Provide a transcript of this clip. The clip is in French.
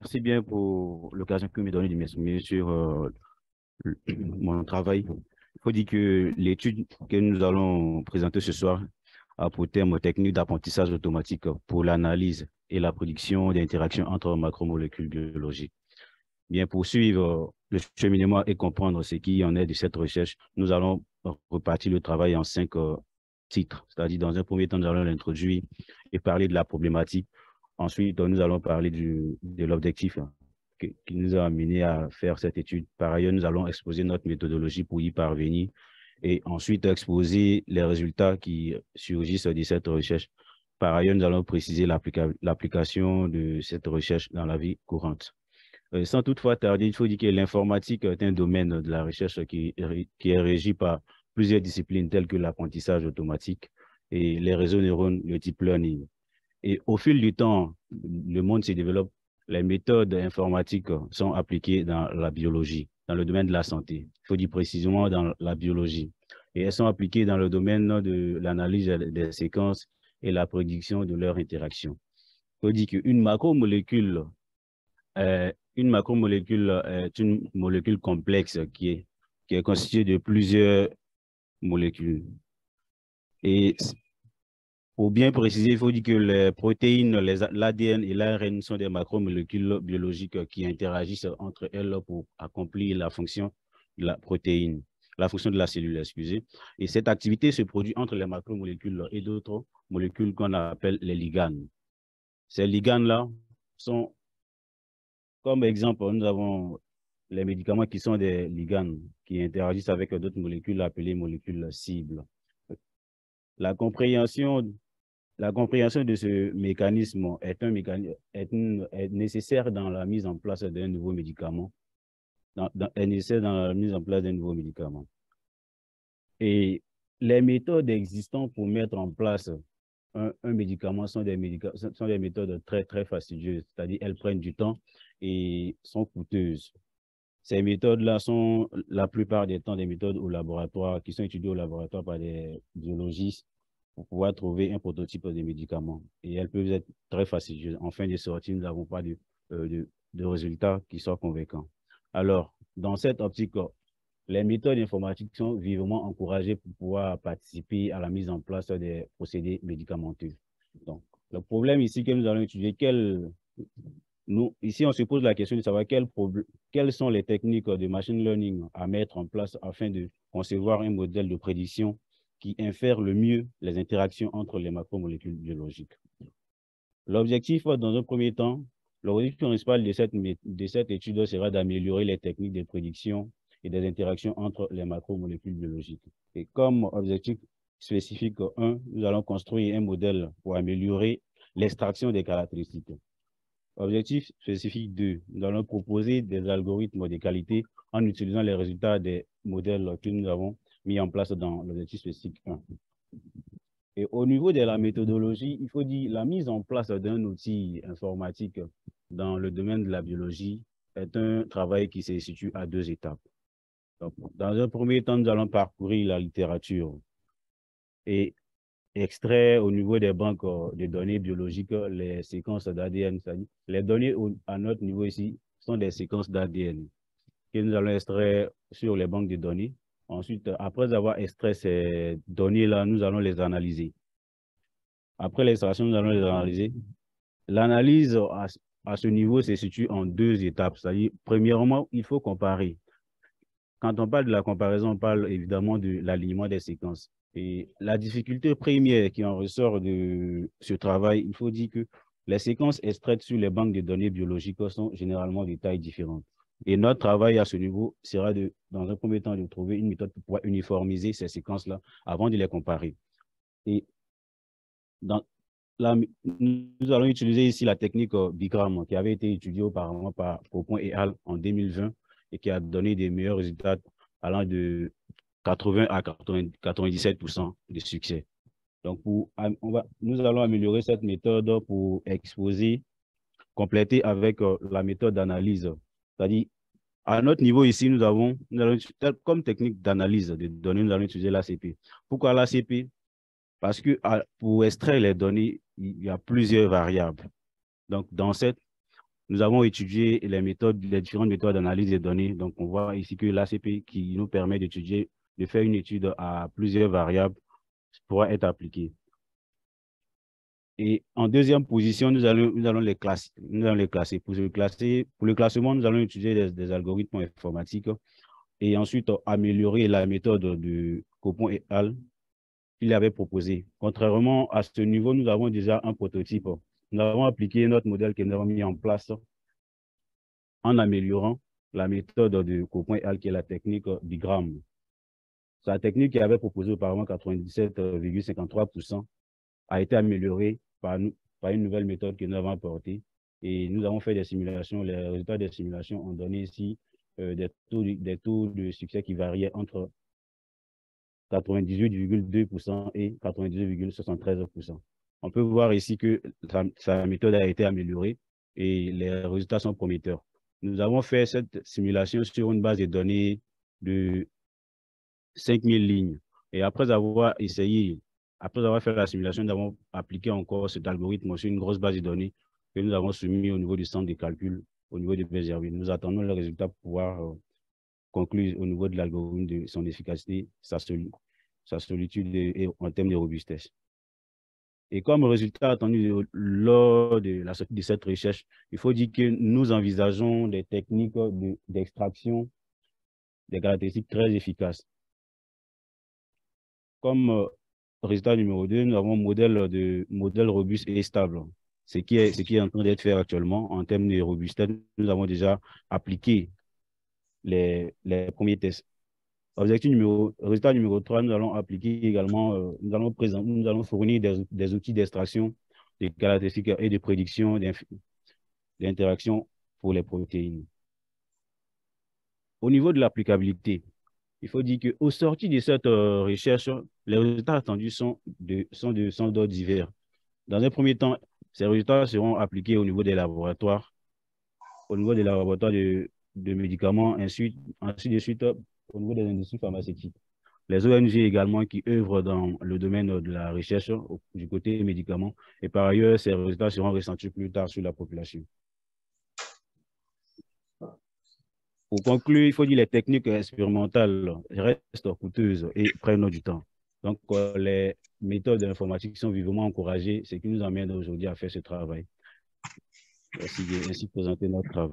Merci bien pour l'occasion que vous me donnez de m'exprimer sur mon travail. Il faut dire que l'étude que nous allons présenter ce soir a pour terme technique d'apprentissage automatique pour l'analyse et la prédiction d'interactions entre macromolécules biologiques. Bien, pour suivre le cheminement et comprendre ce qui en est de cette recherche, nous allons repartir le travail en 5 titres. C'est-à-dire, dans un premier temps, nous allons l'introduire et parler de la problématique. Ensuite, nous allons parler de l'objectif qui nous a amené à faire cette étude. Par ailleurs, nous allons exposer notre méthodologie pour y parvenir et ensuite exposer les résultats qui surgissent de cette recherche. Par ailleurs, nous allons préciser l'application de cette recherche dans la vie courante. Sans toutefois tarder, il faut dire que l'informatique est un domaine de la recherche qui est régi par plusieurs disciplines telles que l'apprentissage automatique et les réseaux neurones, le deep learning. Et au fil du temps, le monde se développe. Les méthodes informatiques sont appliquées dans la biologie, dans le domaine de la santé. Il faut dire précisément dans la biologie. Et elles sont appliquées dans le domaine de l'analyse des séquences et la prédiction de leurs interactions. Il faut dire une macromolécule est une molécule complexe qui est constituée de plusieurs molécules. Et pour bien préciser, il faut dire que les protéines, l'ADN et l'ARN sont des macromolécules biologiques qui interagissent entre elles pour accomplir la fonction de la protéine, la fonction de la cellule, excusez. Et cette activité se produit entre les macromolécules et d'autres molécules qu'on appelle les liganes. Ces liganes-là sont, comme exemple, nous avons les médicaments qui sont des liganes qui interagissent avec d'autres molécules appelées molécules cibles. La compréhension La compréhension de ce mécanisme est nécessaire dans la mise en place d'un nouveau médicament. Est nécessaire dans la mise en place d'un nouveau médicament. Et les méthodes existantes pour mettre en place un médicament sont des méthodes très, très fastidieuses. C'est-à-dire elles prennent du temps et sont coûteuses. Ces méthodes-là sont la plupart des temps des méthodes au laboratoire, qui sont étudiées au laboratoire par des biologistes pour pouvoir trouver un prototype de médicament. Et elles peuvent être très fastidieuses. En fin de sortie, nous n'avons pas de résultats qui soient convaincants. Alors, dans cette optique, les méthodes informatiques sont vivement encouragées pour pouvoir participer à la mise en place des procédés médicamenteux. Donc, le problème ici que nous allons étudier, ici, on se pose la question de savoir quelles sont les techniques de machine learning à mettre en place afin de concevoir un modèle de prédiction qui infère le mieux les interactions entre les macromolécules biologiques. L'objectif, dans un premier temps, l'objectif principal de cette étude sera d'améliorer les techniques de prédiction et des interactions entre les macromolécules biologiques. Et comme objectif spécifique 1, nous allons construire un modèle pour améliorer l'extraction des caractéristiques. Objectif spécifique 2, nous allons proposer des algorithmes de qualité en utilisant les résultats des modèles que nous avons mis en place dans l'objectif spécifique 1. Et au niveau de la méthodologie, il faut dire la mise en place d'un outil informatique dans le domaine de la biologie est un travail qui se situe à 2 étapes. Donc, dans un premier temps, nous allons parcourir la littérature et extraire au niveau des banques de données biologiques les séquences d'ADN. Les données à notre niveau ici sont des séquences d'ADN que nous allons extraire sur les banques de données. Ensuite, après avoir extrait ces données-là, nous allons les analyser. Après l'extraction, nous allons les analyser. L'analyse à ce niveau se situe en 2 étapes. C'est-à-dire, premièrement, il faut comparer. Quand on parle de la comparaison, on parle évidemment de l'alignement des séquences. Et la difficulté première qui en ressort de ce travail, il faut dire que les séquences extraites sur les banques de données biologiques sont généralement de tailles différentes. Et notre travail à ce niveau sera dans un premier temps, de trouver une méthode pour pouvoir uniformiser ces séquences-là avant de les comparer. Et nous allons utiliser ici la technique Bigram qui avait été étudiée auparavant par Popon et al. En 2020 et qui a donné des meilleurs résultats allant de 80 à 97% de succès. Donc, nous allons améliorer cette méthode pour exposer, compléter avec la méthode d'analyse. C'est-à-dire, à notre niveau ici, nous allons, comme technique d'analyse de données, nous allons utiliser l'ACP. Pourquoi l'ACP? Parce que pour extraire les données, il y a plusieurs variables. Donc, nous avons étudié les différentes méthodes d'analyse des données. Donc, on voit ici que l'ACP qui nous permet d'étudier, de faire une étude à plusieurs variables pourra être appliquée. Et en deuxième position, nous allons les classer. Nous allons les classer. Pour le classement, nous allons utiliser des algorithmes informatiques et ensuite améliorer la méthode de Copon et al. qu'il avait proposé. Contrairement à ce niveau, nous avons déjà un prototype. Nous avons appliqué notre modèle que nous avons mis en place en améliorant la méthode de Copon et al, qui est la technique bigramme. La technique qui avait proposée auparavant 97,53% a été améliorée par une nouvelle méthode que nous avons apportée. Et nous avons fait des simulations. Les résultats des simulations ont donné ici des taux de succès qui variaient entre 98,2% et 98,73%. On peut voir ici que sa méthode a été améliorée et les résultats sont prometteurs. Nous avons fait cette simulation sur une base de données de 5000 lignes. Et après avoir fait la simulation, nous avons appliqué encore cet algorithme sur une grosse base de données que nous avons soumis au niveau du centre de calcul, au niveau de Bézerville. Nous attendons le résultat pour pouvoir conclure au niveau de l'algorithme de son efficacité, sa solitude et en termes de robustesse. Et comme résultat attendu lors de la sortie de cette recherche, il faut dire que nous envisageons des techniques d'extraction des caractéristiques très efficaces. Comme résultat numéro 2, nous avons un modèle robuste et stable. Ce qui est en train d'être fait actuellement en termes de robustesse. Nous avons déjà appliqué les premiers tests. Résultat numéro 3, nous allons appliquer également, nous allons fournir des outils d'extraction des caractéristiques et de prédiction d'interaction pour les protéines. Au niveau de l'applicabilité, il faut dire qu'au sorti de cette recherche, les résultats attendus sont d'ordre divers. Dans un premier temps, ces résultats seront appliqués au niveau des laboratoires, de médicaments, ainsi de suite au niveau des industries pharmaceutiques. Les ONG également qui œuvrent dans le domaine de la recherche du côté des médicaments. Et par ailleurs, ces résultats seront ressentis plus tard sur la population. Pour conclure, il faut dire que les techniques expérimentales restent coûteuses et prennent du temps. Donc, les méthodes de l'informatique sont vivement encouragées, ce qui nous amène aujourd'hui à faire ce travail. Merci de ainsi présenter notre travail.